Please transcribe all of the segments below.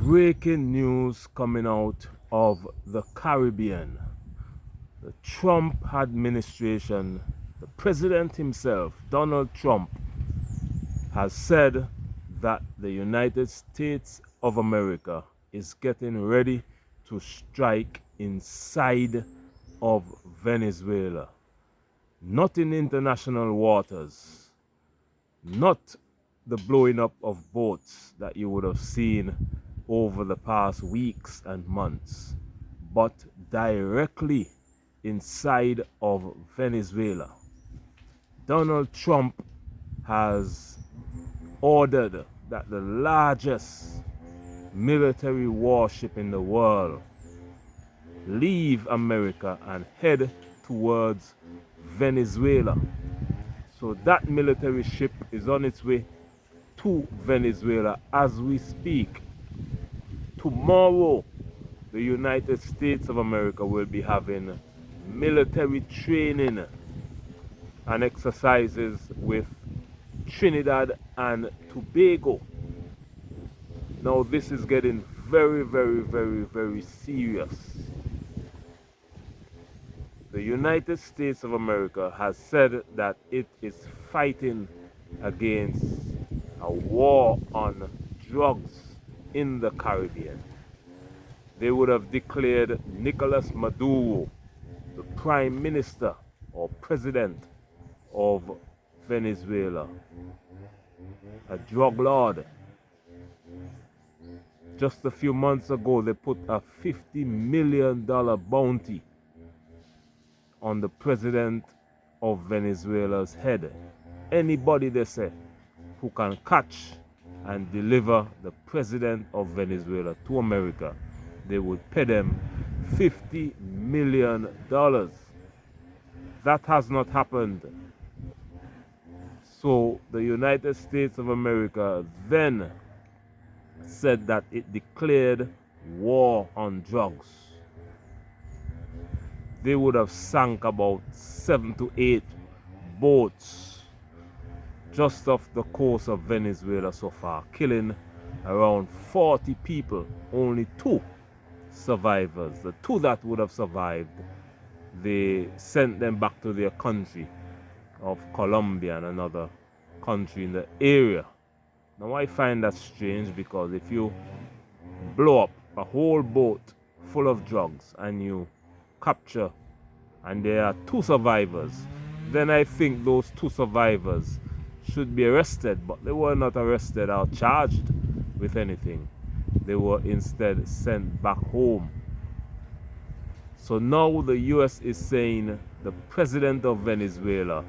Breaking news coming out of the Caribbean. The Trump administration, the president himself, Donald Trump, has said that the United States of America is getting ready to strike inside of Venezuela. Not in international waters, not the blowing up of boats that you would have seen over the past weeks and months, but directly inside of Venezuela. Donald Trump has ordered that the largest military warship in the world leave America and head towards Venezuela. So that military ship is on its way to Venezuela as we speak. Tomorrow, the United States of America will be having military training and exercises with Trinidad and Tobago. Now this is getting very serious. The United States of America has said that it is fighting against a war on drugs in the Caribbean. They would have declared Nicolas Maduro, the Prime Minister or President of Venezuela, a drug lord. Just a few months ago, they put a $50 million bounty on the president of Venezuela's head. Anybody, they say, who can catch and deliver the president of Venezuela to America, they would pay them $50 million. That has not happened. So the United States of America then said that it declared war on drugs. They would have sank about 7 to 8 boats just off the coast of Venezuela so far, killing around 40 people. Only 2 survivors. The 2 that would have survived, they sent them back to their country of Colombia and another country in the area. Now I find that strange, because if you blow up a whole boat full of drugs and you capture and there are 2 survivors, then I think those 2 survivors should be arrested, but they were not arrested or charged with anything. They were instead sent back home. So now the US is saying the president of Venezuela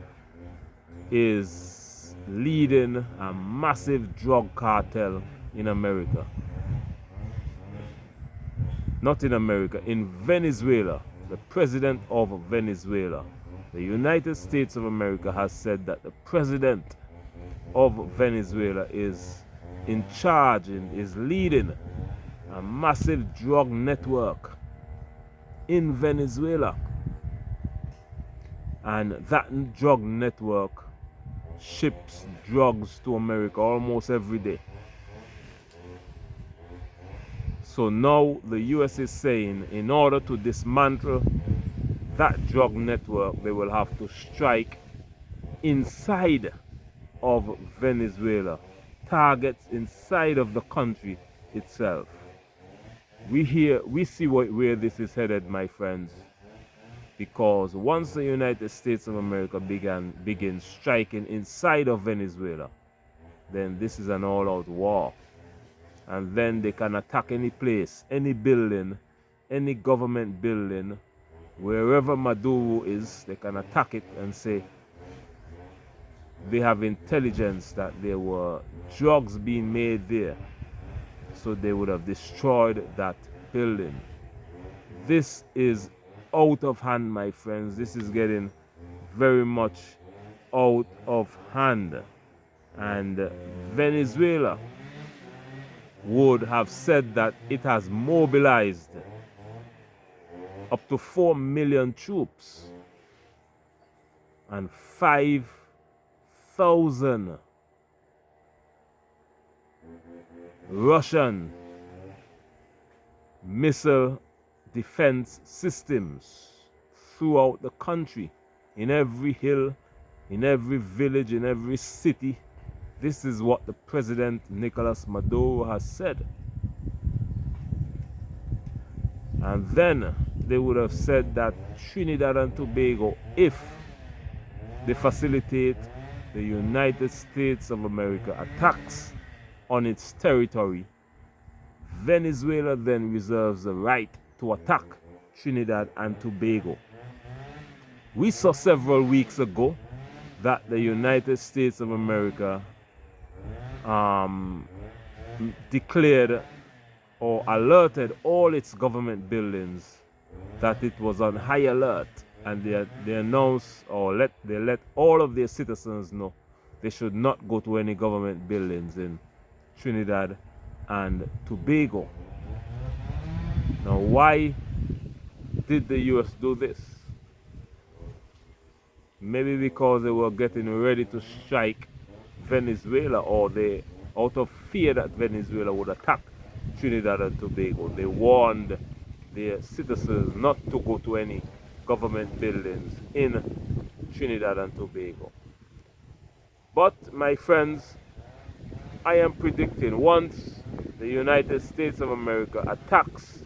is leading a massive drug cartel in America. Not in America, in Venezuela. The president of Venezuela. The United States of America has said that the president of Venezuela is in charge and is leading a massive drug network in Venezuela. And that drug network ships drugs to America almost every day. So now the US is saying, in order to dismantle that drug network, they will have to strike inside of Venezuela, targets inside of the country itself. We see where this is headed, my friends, because once the United States of America begins striking inside of Venezuela, then this is an all-out war. And then they can attack any place, any building, any government building, wherever Maduro is. They can attack it and say they have intelligence that there were drugs being made there, so they would have destroyed that building. This is out of hand, my friends. This is getting very much out of hand. And Venezuela would have said that it has mobilized up to 4 million troops and 5,000 Russian missile defense systems throughout the country, in every hill, in every village, in every city. This is what the President Nicolas Maduro has said. And then they would have said that Trinidad and Tobago, if they facilitate the United States of America attacks on its territory, Venezuela then reserves the right to attack Trinidad and Tobago. We saw several weeks ago that the United States of America declared or alerted all its government buildings that it was on high alert, and they announced or they let all of their citizens know they should not go to any government buildings in Trinidad and Tobago. Now, why did the US do this? Maybe because they were getting ready to strike Venezuela, or they, out of fear that Venezuela would attack Trinidad and Tobago, they warned their citizens not to go to any government buildings in Trinidad and Tobago. But my friends, I am predicting once the United States of America attacks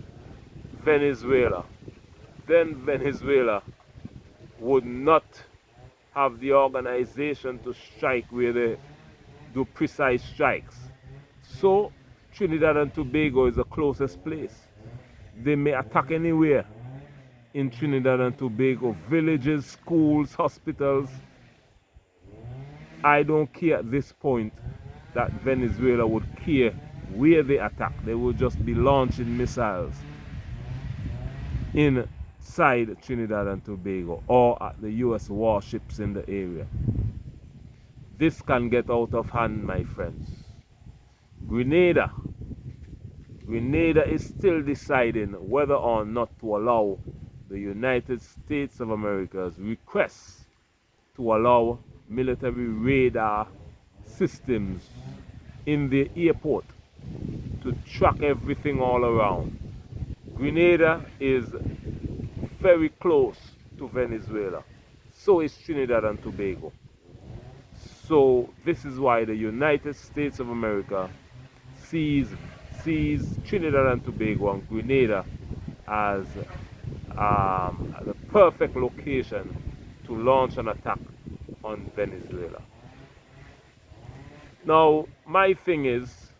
Venezuela, then Venezuela would not have the organization to strike where they do precise strikes. So Trinidad and Tobago is the closest place. They may attack anywhere in Trinidad and Tobago, villages, schools, hospitals. I don't care at this point that Venezuela would care where they attack. They would just be launching missiles inside Trinidad and Tobago or at the US warships in the area. This can get out of hand, my friends. Grenada is still deciding whether or not to allow the United States of America's request to allow military radar systems in the airport to track everything all around. Grenada is very close to Venezuela. So is Trinidad and Tobago. So this is why the United States of America sees Trinidad and Tobago and Grenada as the perfect location to launch an attack on Venezuela. Now, my thing is,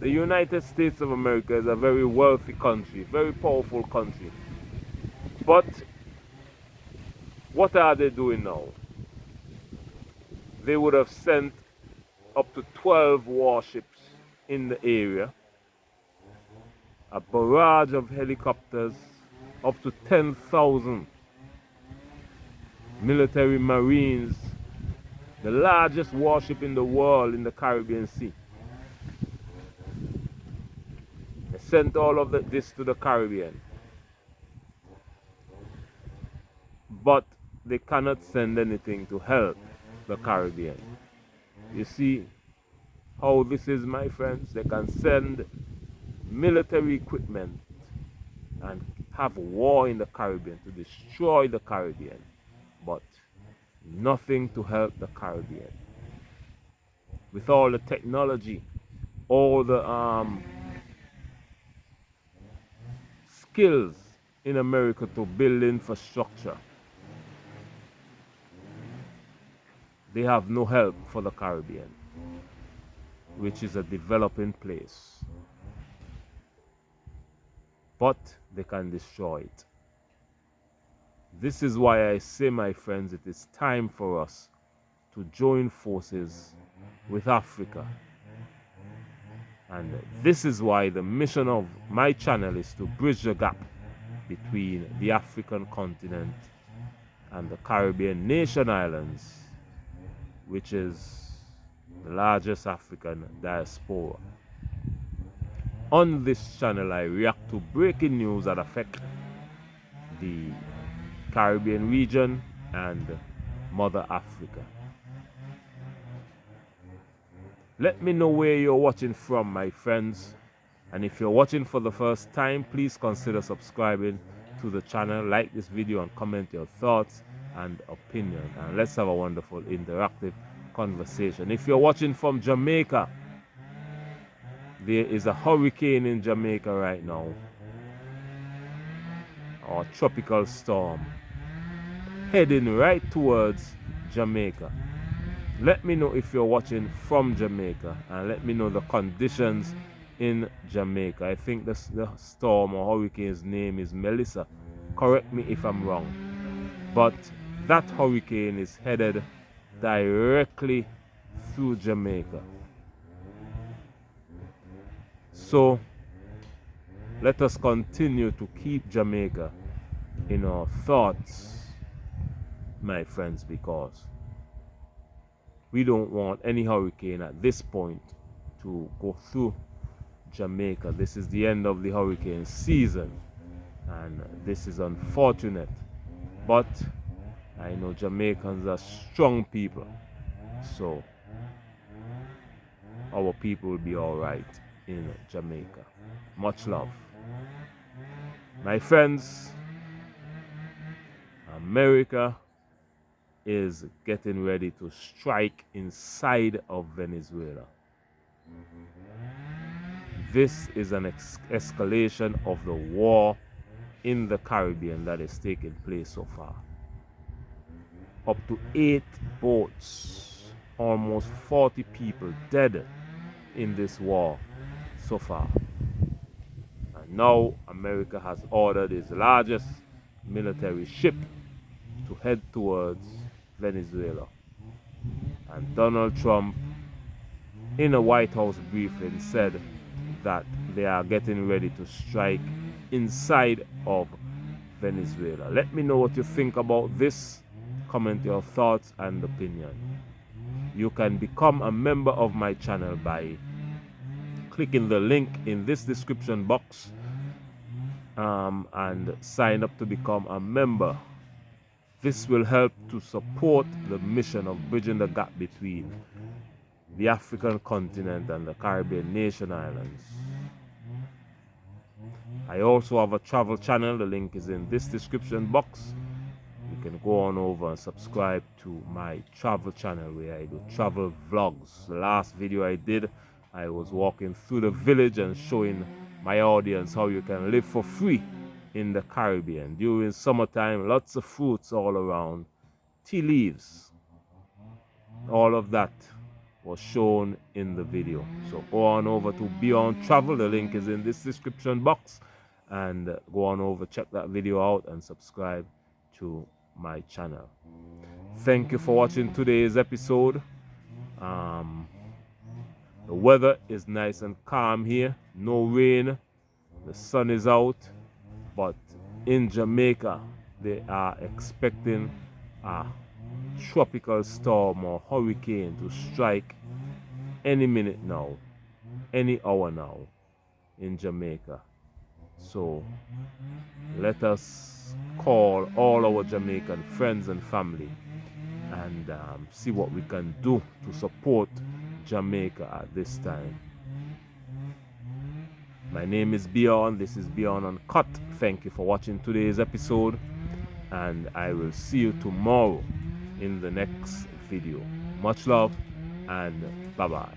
the United States of America is a very wealthy country, very powerful country. But what are they doing now? They would have sent up to 12 warships in the area, a barrage of helicopters, up to 10,000 military marines, the largest warship in the world in the Caribbean Sea. They sent all of this to the Caribbean. But they cannot send anything to help the Caribbean. You see how this is, my friends? They can send military equipment and have war in the Caribbean to destroy the Caribbean, but nothing to help the Caribbean. With all the technology, all the skills in America to build infrastructure, they have no help for the Caribbean, which is a developing place. But they can destroy it. This is why I say, my friends, it is time for us to join forces with Africa. And this is why the mission of my channel is to bridge the gap between the African continent and the Caribbean nation islands, which is the largest African diaspora. On this channel, I react to breaking news that affect the Caribbean region and Mother Africa. Let me know where you're watching from, my friends, And if you're watching for the first time, please consider subscribing to the channel, like this video, and comment your thoughts and opinion. And let's have a wonderful interactive conversation. If you're watching from Jamaica, there is a hurricane in Jamaica right now, or tropical storm, heading right towards Jamaica. Let me know if you're watching from Jamaica, and let me know the conditions in Jamaica. I think the storm or hurricane's name is Melissa. Correct me if I'm wrong. But that hurricane is headed directly through Jamaica. So let us continue to keep Jamaica in our thoughts, my friends, because we don't want any hurricane at this point to go through Jamaica. This is the end of the hurricane season, and this is unfortunate. But I know Jamaicans are strong people, so our people will be all right in Jamaica. Much love. My friends, America is getting ready to strike inside of Venezuela. This is an escalation of the war in the Caribbean that is taking place so far. Up to 8 boats, almost 40 people dead in this war so far. And now America has ordered its largest military ship to head towards Venezuela. And Donald Trump, in a White House briefing, said that they are getting ready to strike inside of Venezuela. Let me know what you think about this. Comment your thoughts and opinion. You can become a member of my channel by clicking the link in this description box and sign up to become a member. This will help to support the mission of bridging the gap between the African continent and the Caribbean nation islands. I also have a travel channel. The link is in this description box. You can go on over and subscribe to my travel channel where I do travel vlogs. The last video I did, I was walking through the village and showing my audience how you can live for free in the Caribbean. During summertime, lots of fruits all around, tea leaves, all of that was shown in the video. So go on over to Beyond Travel. The link is in this description box, and go on over, check that video out, and subscribe to my channel. Thank you for watching today's episode. The weather is nice and calm here, no rain, the sun is out, but in Jamaica they are expecting a tropical storm or hurricane to strike any minute now, any hour now in Jamaica. So let us call all our Jamaican friends and family and see what we can do to support Jamaica at this time. My name is Beyond. This is Beyond Uncut. Thank you for watching today's episode, and I will see you tomorrow in the next video. Much love, and bye-bye.